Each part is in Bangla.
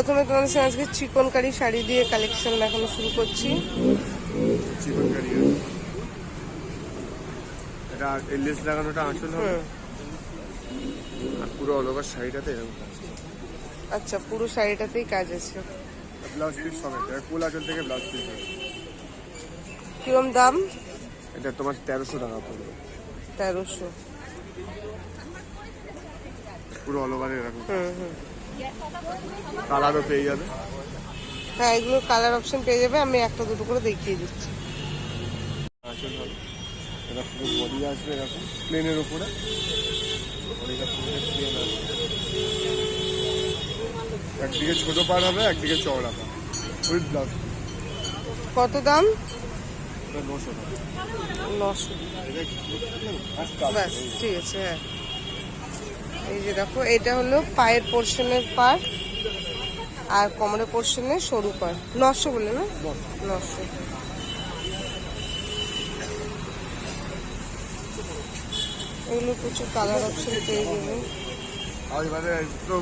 প্রথমে তোমাদের সঙ্গে আজকে চিকনকারি শাড়ি দিয়ে কালেকশন দেখানো শুরু করছি। চিকনকারি এটা লেস লাগানোটা আঁচল হবে, আর পুরো অল ওভার শাড়িটাতে এরকম কাজ। আচ্ছা, পুরো শাড়িটাতেই কাজ আছে। ব্লাউজ পিস সমেত ফুল আঁচল থেকে ব্লাউজ পিস হবে। কিরম দাম? এটা তোমার 1300 টাকা পড়বে। 1300। পুরো অল ওভার এরকম কালারও পেয়ে যাবে। হ্যাঁ, এগুলো কালার অপশন পেয়ে যাবে। আমি একটা দুটো করে দেখিয়ে দিচ্ছি। আঁচল হবে, এটা পুরো বডি আসবে এরকম প্লেনের উপরে। বডিটা পুরো প্লেন আসবে, একদিকে ছোট পার হবে, একদিকে চওড়া পার উইথ ব্লাউজ। কত দাম? 900 টাকা। 900। ব্যাস, ঠিক আছে। হ্যাঁ, এই যে দেখো, এটা হলো পায়ের পোর্শনের পার আর কোমরের পোর্শনের সরু পার। 900 বলে না? 900। এগুলো প্রচুর কালার অপশন পেয়ে যাবেন। আর এবারে তো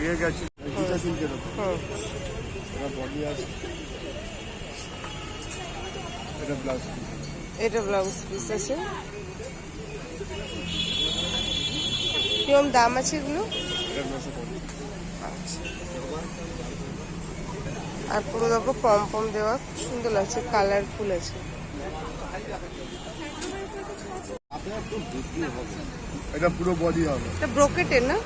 ইয়ে গেছে গীতা সিল্কের উপর। এটা বডি আছে, এটা ব্লাউজ পিস। এটা ব্লাউজ পিস আছে। কিরম দাম আছে এগুলো? এটা 950। আচ্ছা, আর পুরো দেখো পম পম দেওয়া, খুব সুন্দর লাগছে, কালারফুল আছে। এটা পুরো বডি হবে। এটা ব্রোকেটের না?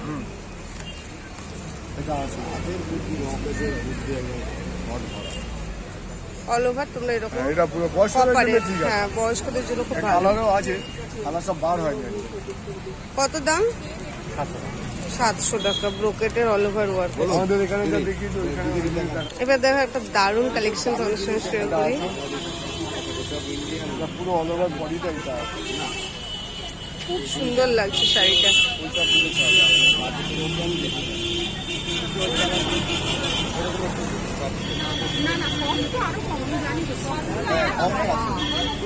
এটা আছে অল ওভার তোমরা এরকম এটা পুরো বয়স্কদের জন্য ঠিক আছে। হ্যাঁ, বয়স্কদের জন্য খুব ভালো। কালারও আছে, কালার সব বার হয় না। কত দাম? 700 টাকা। ব্রোকেটের অল ওভার ওয়ার্ক। আমাদের এখানে যা দেখি তো এখানে এবার দেখো একটা দারুণ কালেকশন তোমাদের সঙ্গে শেয়ার করি। এটা পুরো অল ওভার বডিটা এটা খুব সুন্দর লাগছে শাড়িটা। ওইটা পুরো সাদা।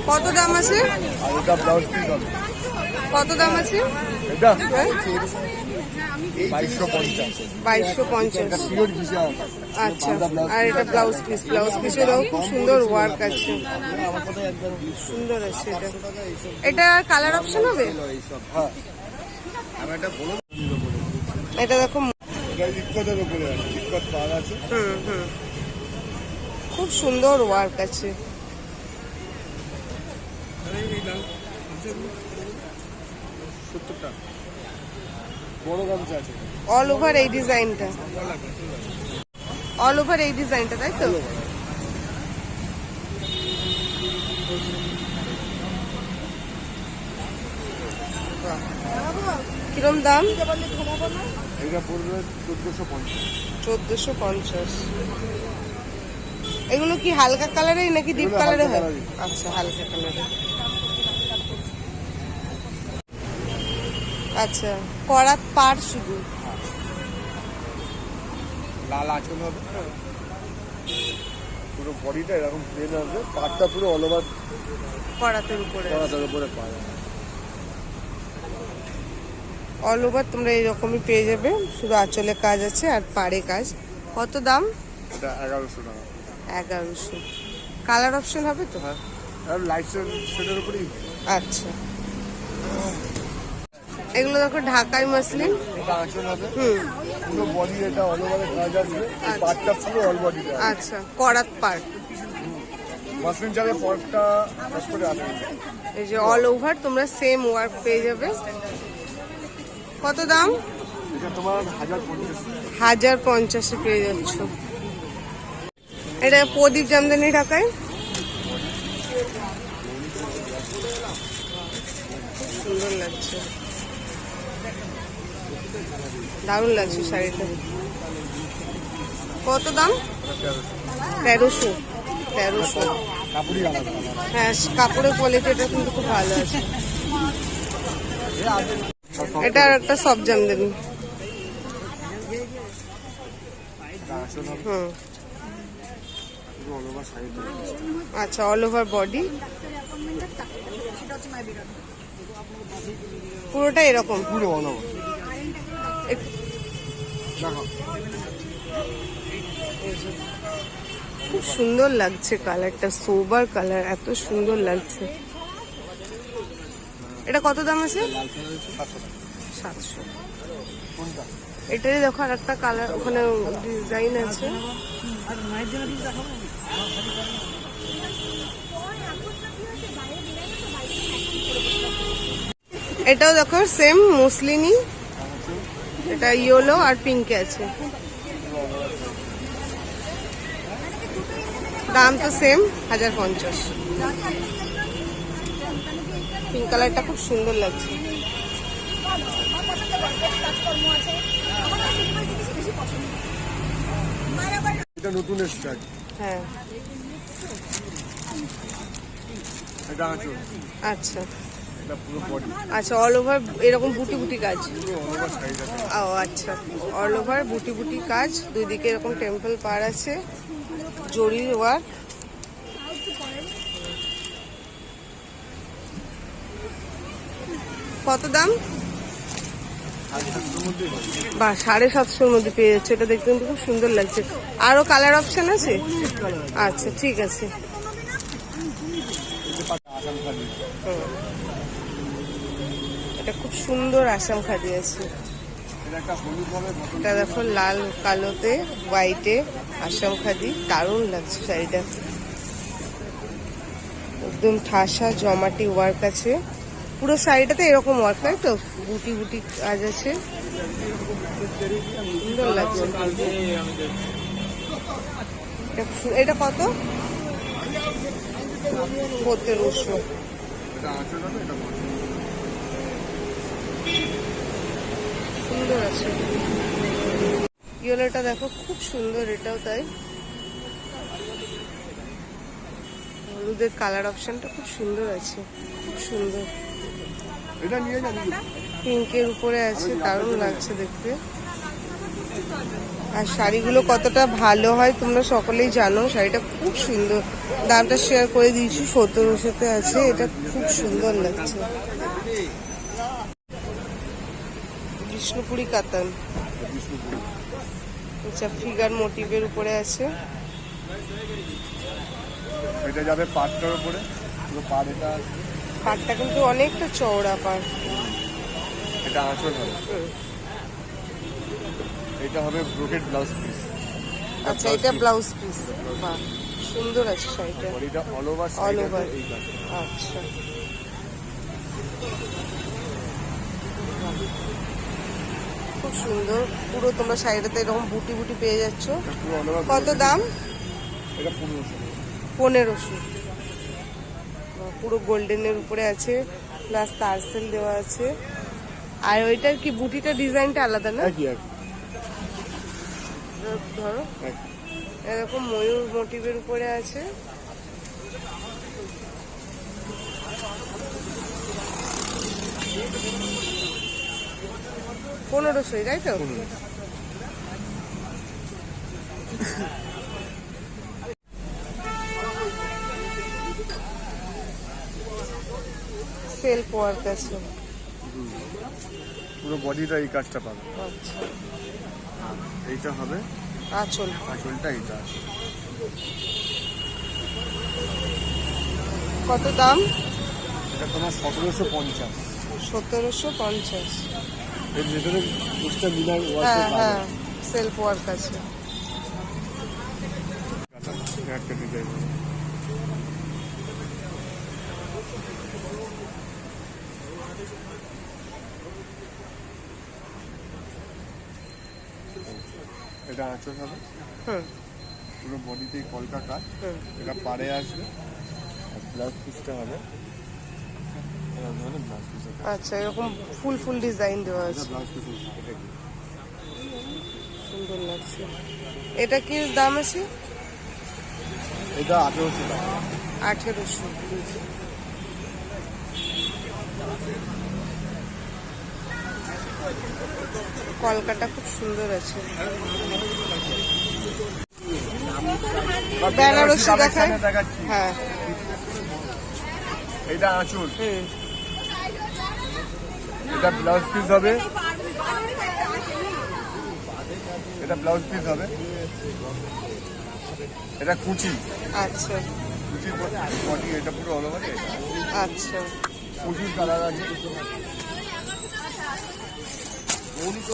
কত দাম আছে? আর এটা ব্লাউজ পিস হবে। কত দাম আছে? এটা হ্যাঁ? 2250। 2250। পিওর ঘিসা। আচ্ছা, আর এটা ব্লাউজ পিস। ব্লাউজ পিসেরও খুব সুন্দর ওয়ার্ক আছে, সুন্দর আছে এটা। এটা কালার অপশন হবে? হ্যাঁ, আমি এটা বলুন। এটা দেখো, এটা ইক্কতের উপরে আছে, ইক্কত পার আছে। খুব সুন্দর ওয়ার্ক আছে। 70 টাকা বড় গামছা আছে। অল ওভার এই ডিজাইনটা, অল ওভার এই ডিজাইনটা, তাই তো? কিরম দাম? এটা পড়বে 1450। 1450। এগুলো কি হালকা কালারে নাকি ডিপ কালারে হয়? আচ্ছা, হালকা কালারে। আচ্ছা, করাত পার শুধু। লাল আঁচল হবে, পুরো বডিটা এরকম প্লেন আসবে, পাটটা পুরো অল ওভার করাতের উপরে, করাতের উপরে পায়। অল ওভার তোমরা এইরকমই পেয়ে যাবে, শুধু আঁচলে কাজ আছে আর পাড়ে কাজ। কত দাম? এটা 1100 টাকা। 1100। কালার অপশন হবে তো? হ্যাঁ, আর লাইট শেডের উপরেই। আচ্ছা, এগুলো দেখো ঢাকাই মাসলিন। এটা আঁচল হবে, পুরো বডি এটা অল ওভারে কাজ আসবে, পাটটা পুরো অল বডিটা। আচ্ছা, করাত পাড়। মাসলিন চালে পরটা কাজ করে আসবে। এই যে অল ওভার তোমরা সেম ওয়ার্ক পেয়ে যাবে। কত দাম? এটা তোমার 1050। 1050 পেয়ে যাচ্ছ। এটা প্রদীপ জামদানি ঢাকায়। খুব সুন্দর লাগছে, দারুণ লাগছে শাড়িটা। কত দাম? 1300। 1300। কাপড়ই আলাদা। হ্যাঁ, কাপড়ের কোয়ালিটিটা কিন্তু খুব ভালো আছে। এটা আর একটা সব জামদানি। আচ্ছা, অল ওভার বডি পুরোটা এরকম। পুরো অল ওভার। খুব সুন্দর লাগছে কালারটা, সোবার কালার, এত সুন্দর লাগছে। এটা কত দাম আছে? 700। এটারই দেখো আর একটা কালার, ওখানে ডিজাইন আছে। এটাও দেখো সেম মুসলিনই, এটা ইয়েলো আর পিঙ্কে আছে। দাম তো সেম 1050। পিঙ্ক কালারটা খুব সুন্দর লাগছে। এটা নতুন এসছে। হ্যাঁ এটা আঁচল। আচ্ছা এটা পুরো বডি। আচ্ছা, অল ওভার এরকম বুটি বুটি কাজ। পুরো অল ওভার সাইজ আছে। ও আচ্ছা, অল ওভার বুটি বুটি কাজ, দুই দিকে এরকম টেম্পল পার আছে, জরির ওয়ার্ক। কত দাম? বা 750-র মধ্যে পেয়ে যাচ্ছে। এটা দেখতে কিন্তু খুব সুন্দর লাগছে। আরো কালার অপশন আছে? আচ্ছা ঠিক আছে। এটা খুব সুন্দর আসাম খাদি আছে। এটা দেখো লাল কালোতে হোয়াইটে আসাম খাদি, দারুণ লাগছে শাড়িটা। একদম ঠাসা জমাটি ওয়ার্ক আছে পুরো শাড়িটাতে, এরকম ওয়ার্ক তাই তো, বুটি বুটি কাজ আছে, সুন্দর লাগছে। এটা কত? 1700। সুন্দর আছে। ইয়েলোটা দেখো খুব সুন্দর, এটাও তাই। হলুদের কালার অপশনটা খুব সুন্দর আছে, খুব সুন্দর। পিঙ্কের উপরে আছে, দারুণ লাগছে দেখতে। আর শাড়িগুলো কতটা ভালো হয় তোমরা সকলেই জানো। শাড়িটা খুব সুন্দর, দামটা শেয়ার করে দিয়েছি, 1700-তে আছে। এটা খুব সুন্দর লাগছে। বিষ্ণুপুরি কাতান, আচ্ছা ফিগার মোটিভের উপরে আছে। এটা যাবে পাটটার উপরে, পুরো পাট। এটা পাটটা কিন্তু অনেকটা চওড়া পাট। এটা আঁচল হবে। এটা হবে ব্রোকেট ব্লাউজ পিস। আচ্ছা এটা ব্লাউজ পিস, বাহ সুন্দর আছে শাড়িটা। এটা অল ওভার অল ওভার। এই কাজ। আচ্ছা খুব সুন্দর, পুরো তোমরা শাড়িটাতে এরকম বুটি বুটি পেয়ে যাচ্ছ। পুরো অল ওভার। কত দাম? এটা 1500। 1500। পুরো গোল্ডেনের উপরে আছে, প্লাস তারসেল দেওয়া আছে। আর ওইটার কি বুটিটা ডিজাইনটা আলাদা না? একই একই। ধরো এরকম ময়ূর মোটিভের উপরে আছে। $1500, তাই তো? সেলফ ওয়ার্ক আছে, পুরো বডিটা এই কাজটা পাবে। আচ্ছা এইটা হবে আঁচল। আঁচলটা এইটা আছে। কত দাম? এটা তোমার 1750। 1750। এর ভেতরে কুচটা মিনার হ্যাঁ হ্যাঁ, সেলফ ওয়ার্ক আছে। একটা ডিজাইন। এটা আঁচল হবে, পুরো বডিতেই কলকা কাজ। এটা পাড়ে আসবে, আর ব্লাউজ পিসটা হবে ব্লাউজ পিস। আচ্ছা এরকম ফুল ফুল ডিজাইন দেওয়া আছে, ব্লাউজ পিস। সুন্দর লাগছে। এটা কি দাম আছে? এটা 1800 টাকা। 1800। কলকাটা খুব সুন্দর আছে। বেনারসি দেখায়। হ্যাঁ এটা আঁচল। এটা ব্লাউজ পিস হবে, এটা ব্লাউজ পিস হবে। এটা কুচি, আচ্ছা কুচির বডি, এটা পুরো অল ওভার। আচ্ছা, প্রচুর কালার আছে।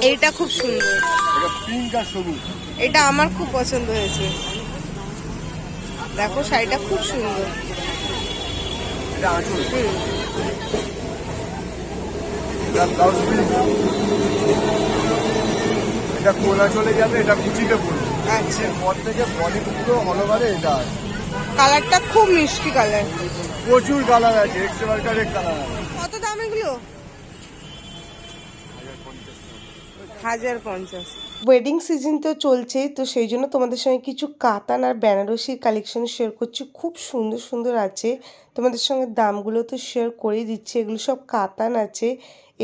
এইটা খুব সুন্দর, এটা পিঙ্ক আর সবুজ। এটা আমার খুব পছন্দ হয়েছে। দেখো শাড়িটা খুব সুন্দর। এটা আঁচল, এটা ব্লাউজ পিস, এটা কোলা চলে যাবে, এটা কুচিতে পড়বে। আচ্ছা, পর থেকে বডি পুরো অল ওভারে এটা আছে। কালারটা খুব মিষ্টি কালার। প্রচুর কালার আছে, এক্স মার্কারের কালার আছে। কত দাম এগুলো? 1050। ওয়েডিং সিজন তো চলছে, তো সেই জন্য তোমাদের সঙ্গে কিছু কাতান আর বেনারসির কালেকশন শেয়ার করছি। খুব সুন্দর সুন্দর আছে, তোমাদের সঙ্গে দামগুলো তো শেয়ার করেই দিচ্ছি। এগুলো সব কাতান আছে।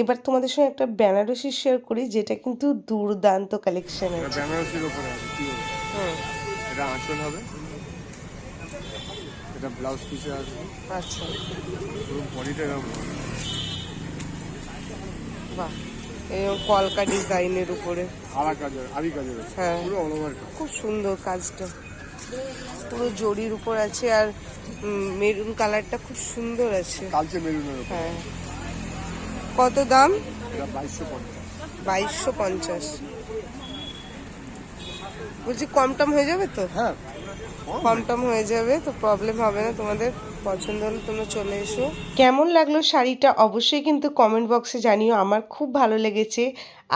এবার তোমাদের সঙ্গে একটা বেনারসি শেয়ার করি, যেটা কিন্তু দুর্দান্ত কালেকশন আছে। বেনারসির উপরে আছে, কি হবে? এটা আঁচল হবে, এটা ব্লাউজ পিসে আসবে। আচ্ছা, পুরো বডিটা এরকম। বাহ, এই কলকা ডিজাইনের উপরে আড়া কাজের, আড়ি কাজের আছে, হ্যাঁ, পুরো অল ওভার। খুব সুন্দর কাজটা, পুরো জরির উপর আছে। আর মেরুন কালারটা খুব সুন্দর আছে, কালচে মেরুনের উপর। হ্যাঁ। কত দাম? এটা 2250। 2250। বলছি কম টম হয়ে যাবে তো? হ্যাঁ, কম টম হয়ে যাবে, তো প্রবলেম হবে না। তোমাদের পছন্দ হলে তোমরা চলে এসো। কেমন লাগলো শাড়িটা অবশ্যই কিন্তু কমেন্ট বক্সে জানিও। আমার খুব ভালো লেগেছে।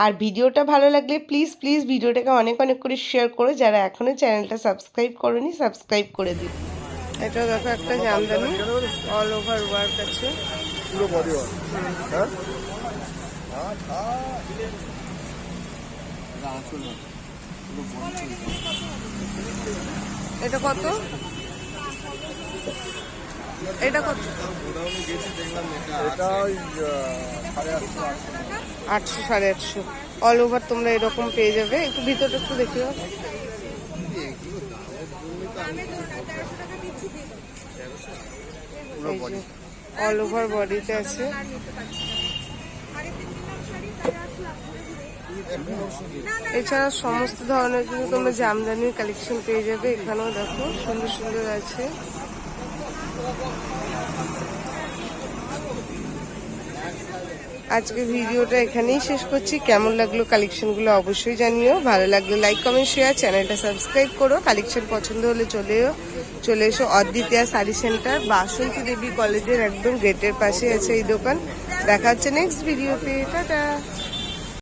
আর ভিডিওটা ভালো লাগলে প্লিজ প্লিজ ভিডিওটাকে অনেক অনেক করে শেয়ার করো। যারা এখনো চ্যানেলটা সাবস্ক্রাইব করোনি, সাবস্ক্রাইব করে দিও। এটা দেখো একটা জামদানি, অল ওভার ওয়ার্ক আছে, পুরো বডি ওয়ার্ক। হ্যাঁ, এটা আঁচল হবে, পুরো বডি। এটা কত? এটা কত? এটা ওই 850। 800, 850। অল ওভার তোমরা এরকম পেয়ে যাবে। একটু ভিতরটা একটু দেখিও। পুরো বডি, অল ওভার বডিতে আছে। এছাড়া সমস্ত ধরনের কিন্তু তোমরা জামদানির কালেকশন পেয়ে যাবে। এখানেও দেখো সুন্দর সুন্দর আছে। আজকে ভিডিওটা এখানেই শেষ করছি। কেমন লাগলো কালেকশনগুলো অবশ্যই জানিও। ভালো লাগলে লাইক কমেন্ট শেয়ার, চ্যানেলটা সাবস্ক্রাইব করো। কালেকশন পছন্দ হলে চলে এসো অদ্বিতীয়া শাড়ি সেন্টার, বাসন্তী দেবী কলেজের একদম গেটের পাশে আছে এই দোকান। দেখা হচ্ছে নেক্সট ভিডিওতে। টাটা।